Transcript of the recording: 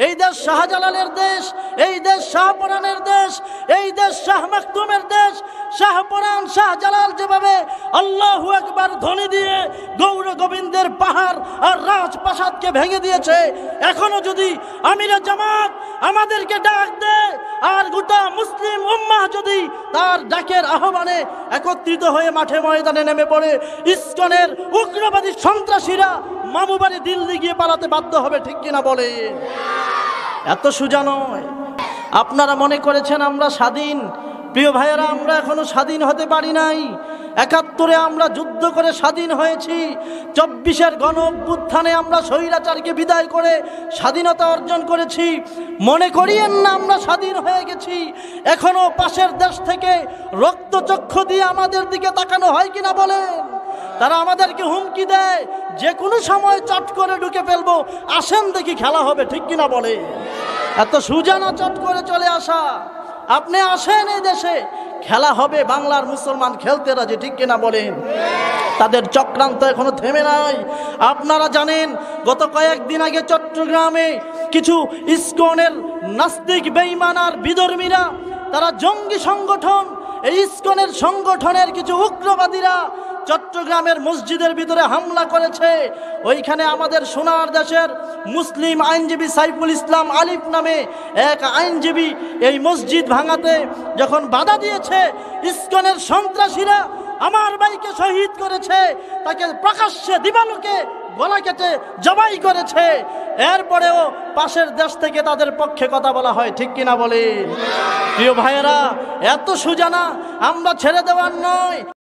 এই দেশ শাহজালালের দেশ, এই দেশ শাহপরানের দেশ, এই দেশ শাহ মাকতুমের দেশ। শাহপরান শাহজালাল যেভাবে আল্লাহু আকবার ধ্বনি দিয়ে গৌর গোবিন্দের পাহাড় আর রাজপ্রাসাদকে ভেঙে দিয়েছে, এখনো যদি আমিরে জামাত আমাদেরকে ডাক দেয় আর গোটা মুসলিম উম্মাহ যদি তার ডাকের আহ্বানে একত্রিত হয়ে মাঠে ময়দানে নেমে পড়ে, ইসকনের উগ্রবাদী সন্ত্রাসীরা মামুবাড়ি দিল্লি গিয়ে পালাতে বাধ্য হবে, ঠিক কিনা বলে? এত সোজা নয়। আপনারা মনে করেছেন আমরা স্বাধীন। প্রিয় ভাইয়েরা, আমরা এখনো স্বাধীন হতে পারি নাই। ৭১-এ আমরা যুদ্ধ করে স্বাধীন হয়েছি। ২৪-এর গণ অভ্যুত্থানে আমরা স্বৈরাচারকে বিদায় করে স্বাধীনতা অর্জন করেছি। মনে করিয়েন না আমরা স্বাধীন হয়ে গেছি। এখনো পাশের দেশ থেকে রক্তচক্ষু দিয়ে আমাদের দিকে তাকানো হয় কিনা বলেন? তারা আমাদেরকে হুমকি দেয়, যে কোনো সময় চট করে ঢুকে ফেলবো, আসেন দেখি খেলা হবে, ঠিক কিনা বলে? এত সোজা না চট করে চলে আসা। আপনি আসেন, এই দেশে খেলা হবে, বাংলার মুসলমান খেলতে রাজি, ঠিক কিনা বলেন? তাদের চক্রান্ত এখনো থেমে নাই। আপনারা জানেন, গত কয়েকদিন আগে চট্টগ্রামে কিছু ইসকনের নাস্তিক বেঈমান আর বিধর্মীরা, তারা জঙ্গি সংগঠন, এই ইসকনের সংগঠনের কিছু উগ্রবাদীরা চট্টগ্রামের মসজিদের ভিতরে হামলা করেছে। ওইখানে আমাদের সোনার দেশের মুসলিম আইনজীবী সাইফুল ইসলাম আলিফ নামে এক আইনজীবী এই মসজিদ ভাঙাতে যখন বাধা দিয়েছে, ইসকনের সন্ত্রাসীরা আমার ভাইকে শহীদ করেছে, তাকে প্রকাশ্যে দিবালোকে গলা কেটে জবাই করেছে। এরপরেও পাশের দেশ থেকে তাদের পক্ষে কথা বলা হয়, ঠিক কিনা বলে? প্রিয় ভাইয়েরা, এত সোজা না, আমরা ছেড়ে দেওয়ার নয়।